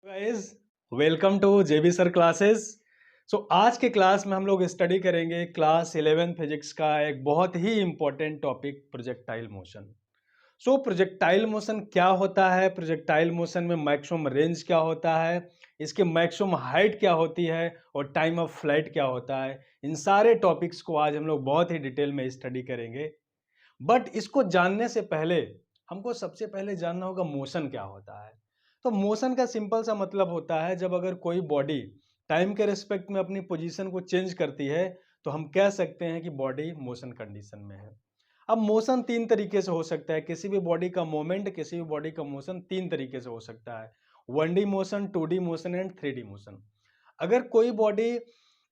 Guys, welcome to JB sir classes. आज के class में हम लोग स्टडी करेंगे क्लास 11 फिजिक्स का एक बहुत ही important topic projectile motion. Projectile motion क्या होता है, प्रोजेक्टाइल मोशन में मैक्सिमम रेंज क्या होता है, इसके मैक्सिमम हाइट क्या होती है और टाइम ऑफ फ्लाइट क्या होता है, इन सारे टॉपिक्स को आज हम लोग बहुत ही डिटेल में स्टडी करेंगे। बट इसको जानने से पहले हमको सबसे पहले जानना होगा मोशन क्या होता है। तो मोशन का सिंपल सा मतलब होता है जब अगर कोई बॉडी टाइम के रिस्पेक्ट में अपनी पोजीशन को चेंज करती है तो हम कह सकते हैं कि बॉडी मोशन कंडीशन में है। अब मोशन तीन तरीके से हो सकता है, किसी भी बॉडी का मूवमेंट, किसी भी बॉडी का मोशन तीन तरीके से हो सकता है। 1D motion, 2D motion and 3D motion. अगर कोई बॉडी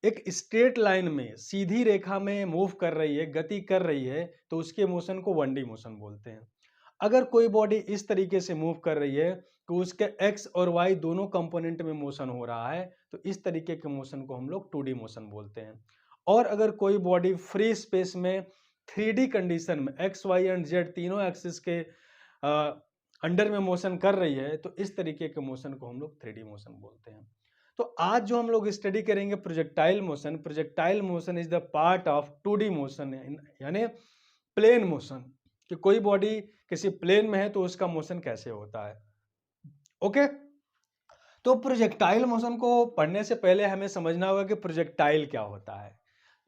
एक स्ट्रेट लाइन में सीधी रेखा में मूव कर रही है, गति कर रही है, तो उसके मोशन को 1D मोशन बोलते हैं। अगर कोई बॉडी इस तरीके से मूव कर रही है तो उसके एक्स और वाई दोनों कंपोनेंट में मोशन हो रहा है, तो इस तरीके के मोशन को हम लोग 2D मोशन बोलते हैं। और अगर कोई बॉडी फ्री स्पेस में 3D कंडीशन में एक्स वाई एंड जेड तीनों एक्सिस के अंडर में मोशन कर रही है, तो इस तरीके के मोशन को हम लोग 3D मोशन बोलते हैं। तो आज जो हम लोग स्टडी करेंगे projectile motion, projectile motion is the part of 2D motion, यानी प्लेन मोशन, कि कोई बॉडी किसी प्लेन में है तो उसका मोशन कैसे होता है। ओके, तो प्रोजेक्टाइल मोशन को पढ़ने से पहले हमें समझना होगा कि प्रोजेक्टाइल क्या होता है।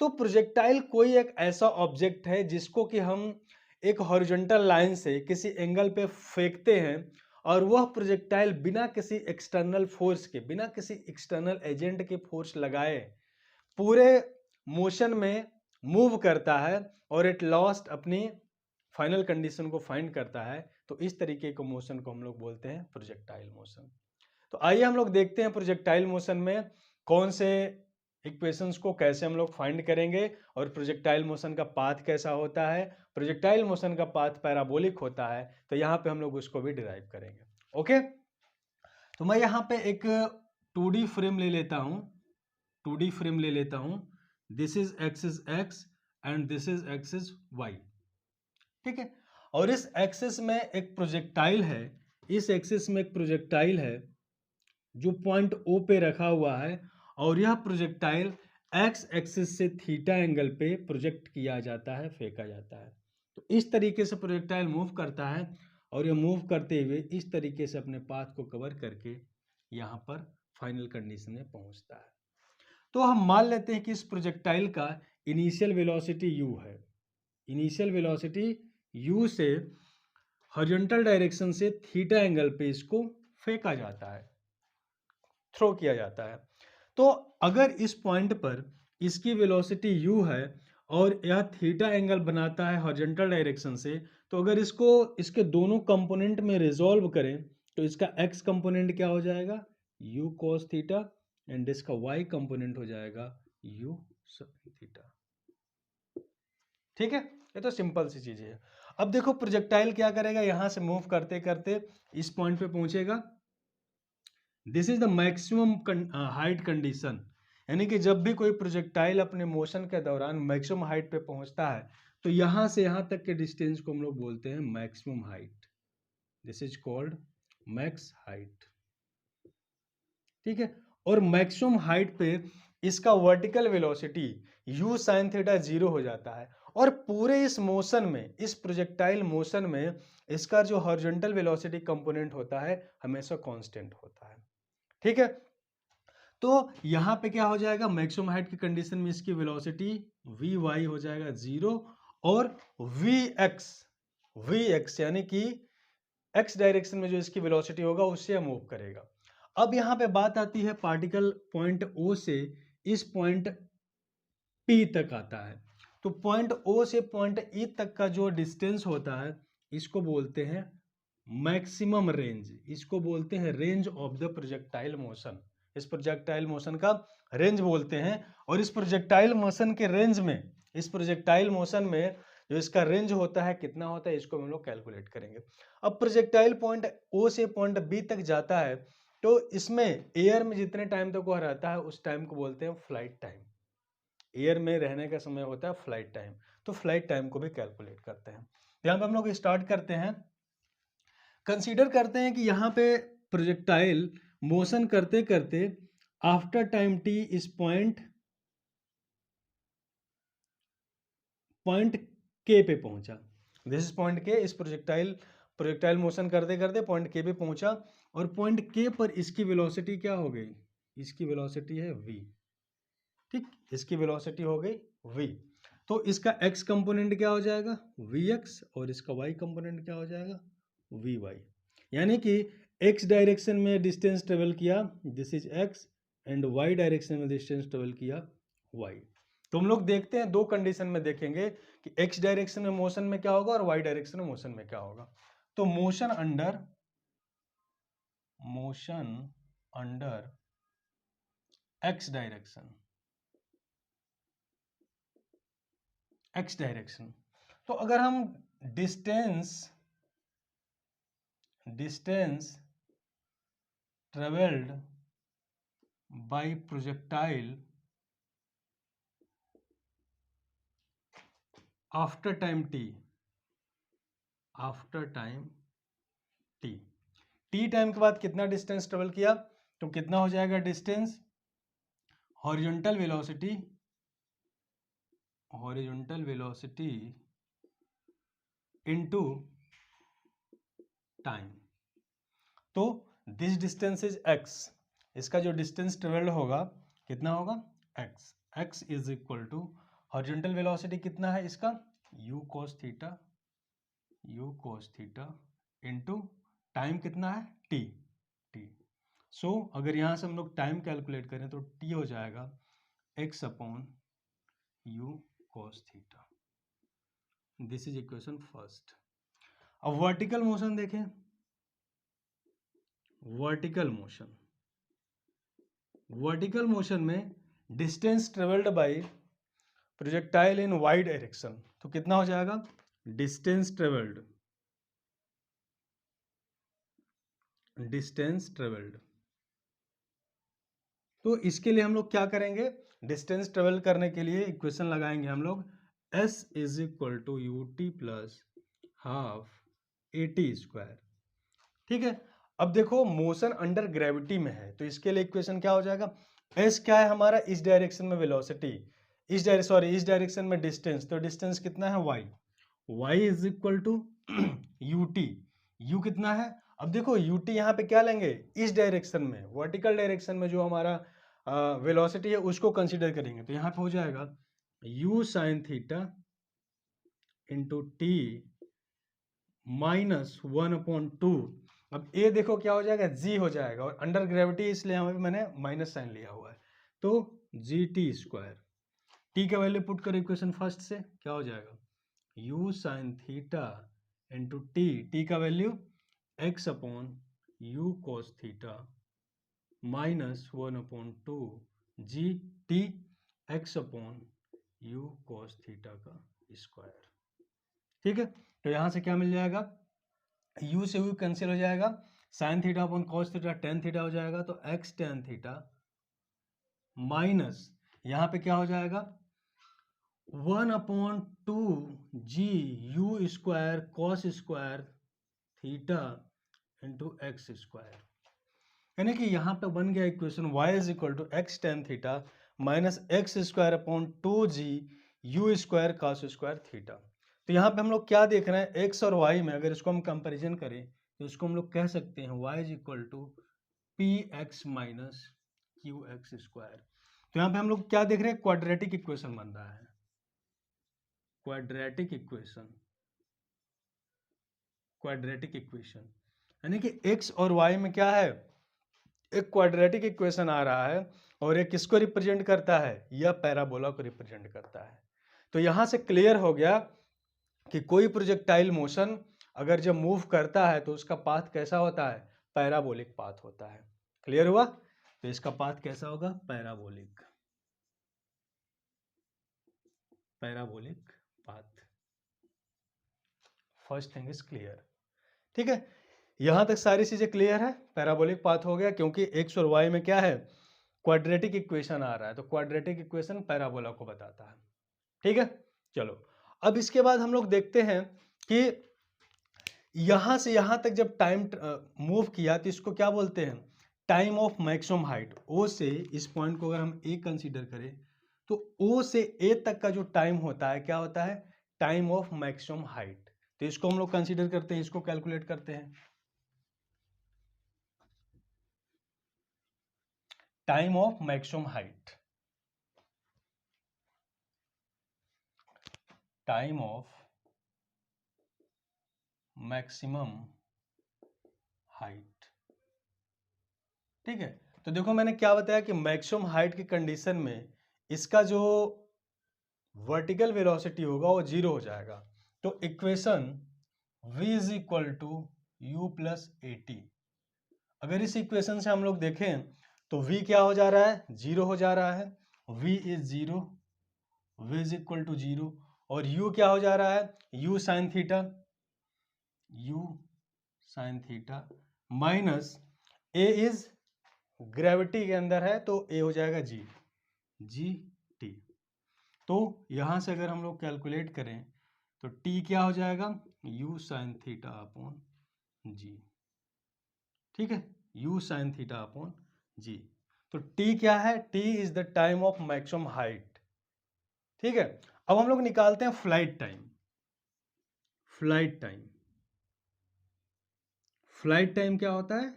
तो प्रोजेक्टाइल कोई एक ऐसा ऑब्जेक्ट है जिसको कि हम एक हॉरिजॉन्टल लाइन से किसी एंगल पे फेंकते हैं और वह प्रोजेक्टाइल बिना किसी एक्सटर्नल फोर्स के, बिना किसी एक्सटर्नल एजेंट के फोर्स लगाए पूरे मोशन में मूव करता है और एट लास्ट अपनी फाइनल कंडीशन को फाइंड करता है। तो इस तरीके के मोशन को हम लोग बोलते हैं प्रोजेक्टाइल मोशन। तो आइए हम लोग देखते हैं प्रोजेक्टाइल मोशन में कौन से इक्वेशंस को कैसे हम लोग फाइंड करेंगे और प्रोजेक्टाइल मोशन का पाथ कैसा होता है। प्रोजेक्टाइल मोशन का पाथ पैराबोलिक होता है, तो यहाँ पे हम लोग उसको भी डिराइव करेंगे। ओके, तो मैं यहाँ पे एक 2D फ्रेम ले लेता हूँ, 2D फ्रेम ले लेता हूँ। This is axis x and this is axis y, ठीक है। और इस एक्सिस में एक प्रोजेक्टाइल है, इस एक्सिस में एक प्रोजेक्टाइल है जो पॉइंट O पे रखा हुआ है, और यह प्रोजेक्टाइल एक्स एक्सिस से थीटा एंगल पे प्रोजेक्ट किया जाता है, फेंका जाता है। तो इस तरीके से प्रोजेक्टाइल मूव करता है और यह मूव करते हुए इस तरीके से अपने पाथ को कवर करके यहाँ पर फाइनल कंडीशन में पहुंचता है। तो हम मान लेते हैं कि इस प्रोजेक्टाइल का इनिशियल वेलोसिटी u है। इनिशियल वेलोसिटी u से हॉरिजॉन्टल डायरेक्शन से थीटा एंगल पे इसको फेंका जाता है, थ्रो किया जाता है। तो अगर इस पॉइंट पर इसकी वेलोसिटी u है और यह थीटा एंगल बनाता है हॉरिजॉन्टल डायरेक्शन से, तो अगर इसको इसके दोनों कंपोनेंट में रिजॉल्व करें तो इसका x कंपोनेंट क्या हो जाएगा, u cos थीटा, एंड इसका y कंपोनेंट हो जाएगा u sin थीटा। ठीक है, ये तो सिंपल सी चीज है। अब देखो प्रोजेक्टाइल क्या करेगा, यहां से मूव करते करते इस पॉइंट पे पहुंचेगा। This is the maximum height condition, यानी कि जब भी कोई प्रोजेक्टाइल अपने मोशन के दौरान मैक्सिमम हाइट पे पहुंचता है तो यहां से यहां तक के डिस्टेंस को हम लोग बोलते हैं maximum height. This is called max height, ठीक है। और मैक्सिमम हाइट पे इसका vertical velocity u sin theta 0 हो जाता है, और पूरे इस मोशन में, इस प्रोजेक्टाइल मोशन में इसका जो हॉरिजॉन्टल वेलोसिटी कंपोनेंट होता है हमेशा कांस्टेंट होता है, ठीक है। तो यहां पे क्या हो जाएगा, मैक्सिमम हाइट की कंडीशन में इसकी वेलोसिटी vy हो जाएगा 0 और vx यानी कि x डायरेक्शन में जो इसकी वेलोसिटी होगा उससे मूव करेगा। अब यहां पे बात आती है पार्टिकल पॉइंट O से इस पॉइंट P तक आता है। तो पॉइंट O से पॉइंट E तक का जो डिस्टेंस होता है इसको बोलते हैं मैक्सिमम रेंज, इसको बोलते हैं range of the projectile motion. इस प्रोजेक्टाइल मोशन का रेंज बोलते हैं, और इस प्रोजेक्टाइल मोशन के रेंज में, इस प्रोजेक्टाइल मोशन में जो इसका रेंज होता है कितना होता है, इसको हम लोग कैलकुलेट करेंगे। अब प्रोजेक्टाइल पॉइंट O से पॉइंट B तक जाता है तो इसमें एयर में जितने टाइम तक वह रहता है उस टाइम को बोलते हैं फ्लाइट टाइम। एयर में रहने का समय होता है फ्लाइट टाइम, तो फ्लाइट टाइम को भी कैलकुलेट करते हैं। यहाँ पे हम लोग स्टार्ट करते हैं, कंसीडर करते हैं कि यहाँ पे प्रोजेक्टाइल मोशन करते करते आफ्टर टाइम टी इस पॉइंट के पे पहुंचा। दिस इज पॉइंट के। इस प्रोजेक्टाइल मोशन करते करते पॉइंट के पे पहुंचा और पॉइंट के पर इसकी वेलोसिटी क्या हो गई? इसकी वेलोसिटी है v। ठीक, इसकी वेलोसिटी हो गई v। तो इसका x कंपोनेंट क्या हो जाएगा? vx। और इसका y कंपोनेंट क्या हो जाएगा? vy। यानी कि x डायरेक्शन में डिस्टेंस ट्रेवल किया, this is x, and y direction में डिस्टेंस ट्रेवल किया y। तो हम लोग देखते हैं, दो कंडीशन में देखेंगे कि x डायरेक्शन में मोशन में क्या होगा और y डायरेक्शन में मोशन में क्या होगा। तो मोशन अंडर x डायरेक्शन। तो अगर हम distance travelled by projectile after time T time के बाद कितना डिस्टेंस ट्रेवल किया, तो कितना हो जाएगा distance? Horizontal velocity into time. तो दिस डिस्टेंस इज x। इसका जो डिस्टेंस ट्रेवल्ड होगा कितना होगा? x is equal to horizontal velocity कितना है इसका? u cos theta into time कितना है? t। सो अगर यहां से हम लोग टाइम कैलकुलेट करें तो t हो जाएगा x upon u cos theta. This is equation first. अब वर्टिकल मोशन देखें। वर्टिकल मोशन में distance travelled by projectile in y direction, तो कितना हो जाएगा? डिस्टेंस ट्रेवल्ड तो इसके लिए हम लोग क्या करेंगे? डिस्टेंस ट्रेवल करने के लिए इक्वेशन लगाएंगे हम लोग, s is equal to u t plus half AT square. ठीक है, अब देखो मोशन अंडर ग्रेविटी में है, तो इसके लिए इक्वेशन क्या हो जाएगा? s क्या है हमारा? इस डायरेक्शन में वेलोसिटी, इस डायरेक्शन में डिस्टेंस, तो डिस्टेंस कितना है? y is equal to ut। u कितना है? अब देखो ut यहाँ पे क्या लेंगे? इस डायरेक्शन में, वर्टिकल डायरेक्शन में जो हमारा वेलोसिटी है उसको कंसीडर करेंगे, तो यहाँ पे हो जाएगा u sine theta into T minus 1/2। अब a देखो क्या हो जाएगा? g हो जाएगा, और अंडर ग्रेविटी इसलिए यहाँ पे मैंने माइनस साइन लिया हुआ है, तो gt स्क्वायर। t का वैल्यू पुट करो इक्वेशन फर्स्ट से, क्या हो जाएगा? u sine theta into t का value x upon u cos theta minus 1/2 g t x upon u cos theta का स्क्वायर। ठीक है, तो यहां से क्या मिल जाएगा? u से u कैंसिल हो जाएगा, sign theta upon cos theta tan theta हो जाएगा, तो x टेन थीटा माइनस यहां पे क्या हो जाएगा? 1/2 g u square cos square theta into x square. यानी कि यहाँ पे बन गया equation y is equal to x tan theta minus x square upon 2g u square cos square theta. तो यहाँ पे हम लोग क्या देख रहे हैं? x और y में अगर इसको हम कंपैरिजन करें तो इसको हम लोग कह सकते हैं y is equal to p x minus q x square. तो यहाँ पे हम लोग क्या देख रहे हैं? क्वाड्रेटिक इक्वेशन बन रहा है, क्वाड्रेटिक इक्वेशन। यानी कि x और y में क्या है? एक क्वाड्रेटिक इक्वेशन आ रहा है, और ये किसको रिप्रेजेंट करता है? यह पैराबोला को रिप्रेजेंट करता है। तो यहां से क्लियर हो गया कि कोई प्रोजेक्टाइल मोशन अगर जब मूव करता है तो उसका पाथ कैसा होता है? पैराबोलिक पाथ होता है। क्लियर हुआ? तो इसका पाथ कैसा होगा? Parabolic path. First thing is clear. ठीक है, यहां तक सारी चीजें क्लियर है। पैराबोलिक पाथ हो गया, क्योंकि x और y में क्या है? क्वाड्रेटिक इक्वेशन आ रहा है, तो क्वाड्रेटिक इक्वेशन पैराबोला को बताता है। ठीक है, चलो अब इसके बाद हम लोग देखते हैं कि यहां से यहां तक जब टाइम मूव किया तो इसको क्या बोलते हैं? टाइम ऑफ मैक्सिमम हाइट, ओ से इस पॉइंट को अगर हम ए कंसीडर करें तो ओ से ए तक का जो टाइम होता है क्या होता है, टाइम ऑफ मैक्सिमम हाइट। तो इसको हम लोग कंसीडर करते हैं, इसको कैलकुलेट करते हैं। Time of maximum height, time of maximum height, ठीक है। तो देखो मैंने क्या बताया कि मैक्सिमम हाइट की कंडीशन में इसका जो वर्टिकल वेलोसिटी होगा वो 0 हो जाएगा। तो equation v is equal to u plus a t, अगर इस इक्वेशन से हम लोग देखें तो v क्या हो जा रहा है, 0 हो जा रहा है, v is 0, v is equal to 0, और u क्या हो जा रहा है, u sine theta, u sine theta, minus a is gravity के अंदर है तो a हो जाएगा g, जी टी। तो यहां से अगर हम लोग कैलकुलेट करें तो t क्या हो जाएगा, u sine theta upon g, ठीक है, u sine theta upon g। तो t क्या है, t is the time of maximum height, ठीक है। अब हम लोग निकालते हैं flight time. Flight time, flight time क्या होता है,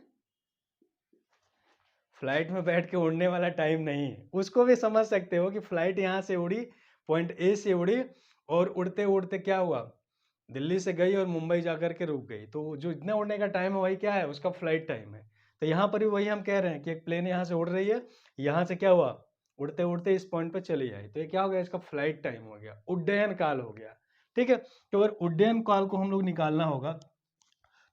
फ्लाइट में बैठ के उड़ने वाला टाइम नहीं है, उसको भी समझ सकते हो कि फ्लाइट यहां से उड़ी, पॉइंट ए से उड़ी, और उड़ते उड़ते क्या हुआ, दिल्ली से गई और मुंबई जाकर के रुक गई, तो जो इतना उड़ने का टाइम है वही क्या है, उसका फ्लाइट टाइम है। तो यहाँ पर भी वही हम कह रहे हैं कि एक प्लेन यहाँ से उड़ रही है, यहाँ से क्या हुआ, उड़ते उड़ते इस पॉइंट पे चली आई, तो ये क्या हो गया, इसका फ्लाइट टाइम हो गया, उड्डयन काल हो गया, ठीक है। तो अगर उड्डयन काल को हम लोग निकालना होगा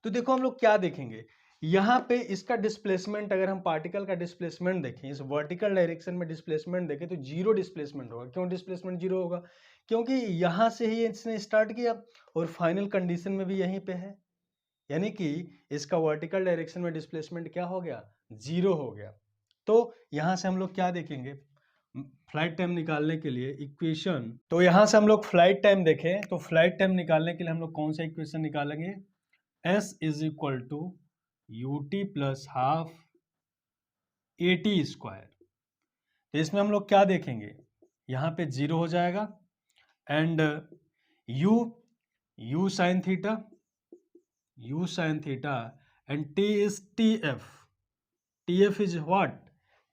तो देखो हम लोग क्या देखेंगे, यहाँ पे इसका डिस्प्लेसमेंट, अगर हम पार्टिकल का डिस्प्लेसमेंट देखें, इस वर्टिकल डायरेक्शन में डिस्प्लेसमेंट देखें तो जीरो डिस्प्लेसमेंट होगा। क्यों डिस्प्लेसमेंट जीरो होगा, क्योंकि यहाँ से ही इसने स्टार्ट किया और फाइनल कंडीशन में भी यहीं पे है, यानी कि इसका वर्टिकल डायरेक्शन में डिस्प्लेसमेंट क्या हो गया, जीरो हो गया। तो यहाँ से हम लोग क्या देखेंगे, फ्लाइट टाइम निकालने के लिए इक्वेशन, तो यहाँ से हम लोग फ्लाइट टाइम देखें तो फ्लाइट टाइम निकालने के लिए हम लोग कौन सा इक्वेशन निकालेंगे, s is equal to u t plus half a t square. तो इसमें हम लोग क्या देखेंगे, यहाँ पे 0 हो जाएगा, and u, u sine theta, u sine theta, and t is T F, T f is what,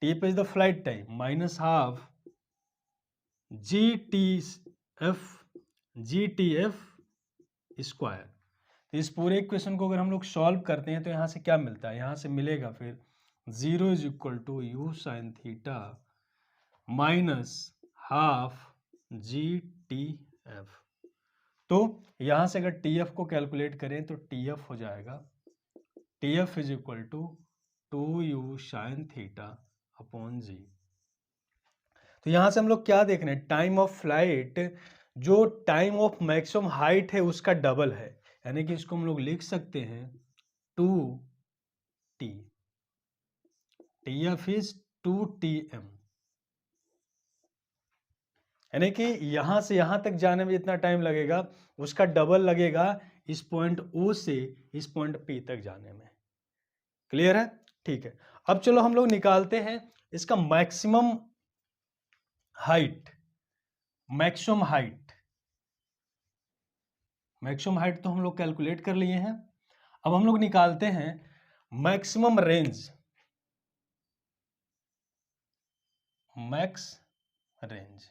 T f is the flight time, minus half g t F, ji t F square. तो इस पूरे equation को अगर हम लोग solve करते हैं तो यहाँ से क्या मिलता है, यहाँ से मिलेगा फिर 0 is equal to u sine theta minus half g t f. तो यहाँ से अगर टी एफ को कैलकुलेट करें तो टी एफ हो जाएगा, t f is equal to 2u sine theta upon g. तो यहाँ से हम लोग क्या देख रहे हैं, टाइम ऑफ फ्लाइट जो टाइम ऑफ मैक्सिमम हाइट है उसका डबल है, यानी कि इसको हम लोग लिख सकते हैं 2t, T f is 2tm, यानी कि यहां से यहां तक जाने में जितना टाइम लगेगा उसका डबल लगेगा इस पॉइंट O से इस पॉइंट P तक जाने में। क्लियर है, ठीक है। अब चलो हम लोग निकालते हैं इसका maximum height, maximum height, maximum height तो हम लोग कैलकुलेट कर लिए हैं। अब हम लोग निकालते हैं मैक्सिमम रेंज, मैक्स रेंज,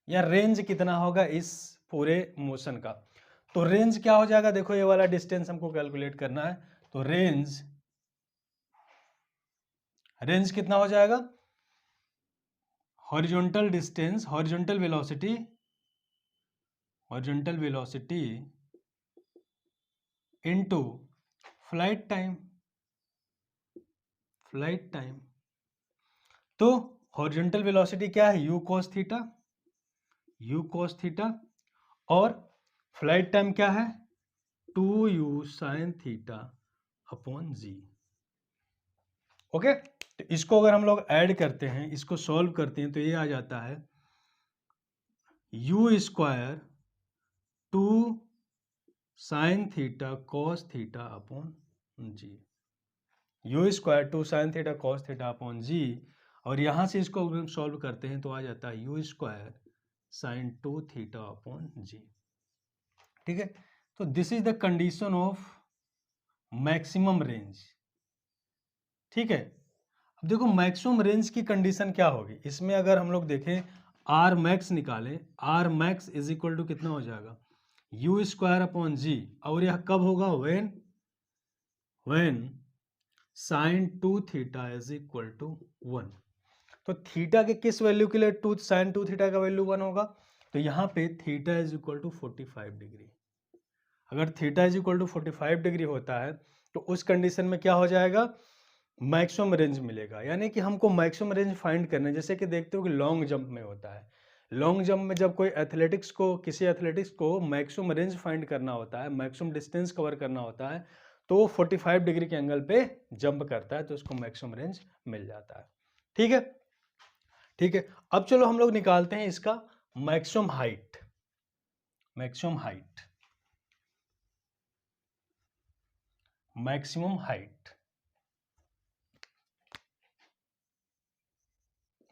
या रेंज कितना होगा इस पूरे मोशन का। तो रेंज क्या हो जाएगा, देखो ये वाला डिस्टेंस हमको कैलकुलेट करना है, तो रेंज, रेंज कितना हो जाएगा, horizontal distance, horizontal velocity, horizontal velocity into flight time, flight time. तो हॉरिजॉन्टल वेलोसिटी क्या है, u cos theta, u cos theta, और फ्लाइट टाइम क्या है, 2u sin थीटा अपॉन जी। ओके, तो इसको अगर हम लोग ऐड करते हैं, इसको सॉल्व करते हैं तो ये आ जाता है u square 2 sin theta cos theta upon g. U square 2 sine theta cos theta upon g, और यहाँ से इसको अगर हम सॉल्व करते हैं तो आ जाता है u square sine 2 theta upon g. ठीक है, तो this is the condition of maximum range. ठीक है, अब देखो मैक्सिमम रेंज की कंडीशन क्या होगी इसमें, अगर हम लोग देखें आर मैक्स निकालें, R max is equal to कितना हो जाएगा यू स्क्वायर अपॉन जी, और यह कब होगा when sine 2 theta is equal to 1। तो थीटा के किस वैल्यू के लिए साइन 2 थीटा का वैल्यू 1 होगा, तो यहाँ पे theta is equal to 45 degree. अगर theta is equal to 45 degree होता है तो उस कंडीशन में क्या हो जाएगा, मैक्सिमम रेंज मिलेगा। यानी कि हमको मैक्सिमम रेंज फाइंड करना है, जैसे कि देखते हो कि लॉन्ग जंप में होता है, लॉन्ग जंप में जब कोई किसी एथलेटिक्स को मैक्सिमम रेंज फाइंड करना होता है, मैक्सिमम डिस्टेंस कवर करना होता है, तो 45 डिग्री के एंगल पे जंप करता है तो उसको मैक्सिमम रेंज मिल जाता है। ठीक है, ठीक है, अब चलो हम लोग निकालते हैं इसका maximum height. Maximum height, maximum height,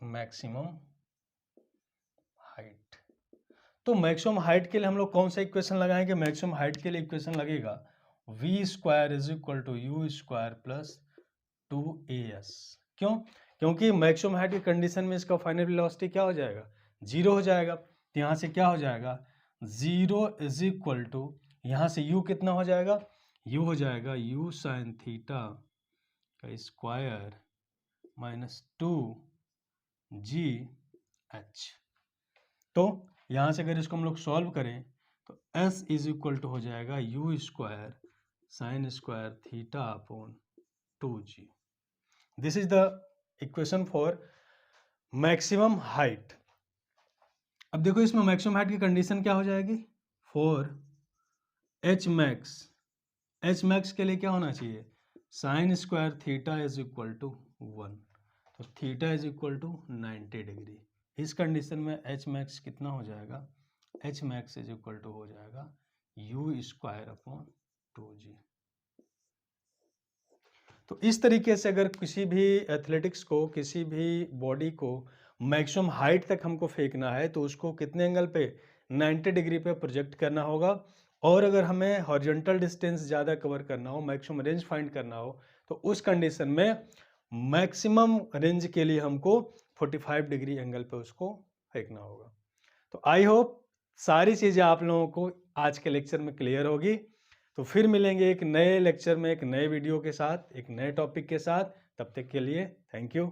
maximum height. तो मैक्सिमम हाइट के लिए हम लोग कौन सा इक्वेशन लगाएंगे, मैक्सिमम हाइट के लिए इक्वेशन लगेगा v square is equal to u square plus 2as। क्यों, क्योंकि मैक्सिमम हाइट की कंडीशन में इसका फाइनल वेलोसिटी क्या हो जाएगा, 0 हो जाएगा। तो यहाँ से क्या हो जाएगा 0 इज इक्वल टू, यहाँ से u कितना हो जाएगा, u हो जाएगा u साइन थीटा का स्क्वायर माइनस 2gh। तो यहाँ से अगर इसको हम लोग सॉल्व करें तो s इज इक्वल टू हो जाएगा u square sine square theta upon 2g। This is the equation for maximum height. अब देखो इसमें मैक्सिमम हाइट की कंडीशन क्या हो जाएगी, फॉर एच मैक्स के लिए क्या होना चाहिए, sine square theta is equal to 1, तो theta is equal to 90 degree. इस कंडीशन में एच मैक्स कितना हो जाएगा, H max is equal to हो जाएगा यू स्क्वायर अपॉन 2g। तो इस तरीके से अगर किसी भी एथलेटिक्स को, किसी भी बॉडी को मैक्सिमम हाइट तक हमको फेंकना है तो उसको कितने एंगल पे, 90 डिग्री पे प्रोजेक्ट करना होगा। और अगर हमें हॉरिजॉन्टल डिस्टेंस ज़्यादा कवर करना हो, मैक्सिमम रेंज फाइंड करना हो, तो उस कंडीशन में मैक्सिमम रेंज के लिए हमको 45 डिग्री एंगल पे उसको फेंकना होगा। तो आई होप सारी चीज़ें आप लोगों को आज के लेक्चर में क्लियर होगी। तो फिर मिलेंगे एक नए लेक्चर में, एक नए वीडियो के साथ, एक नए टॉपिक के साथ। तब तक के लिए थैंक यू।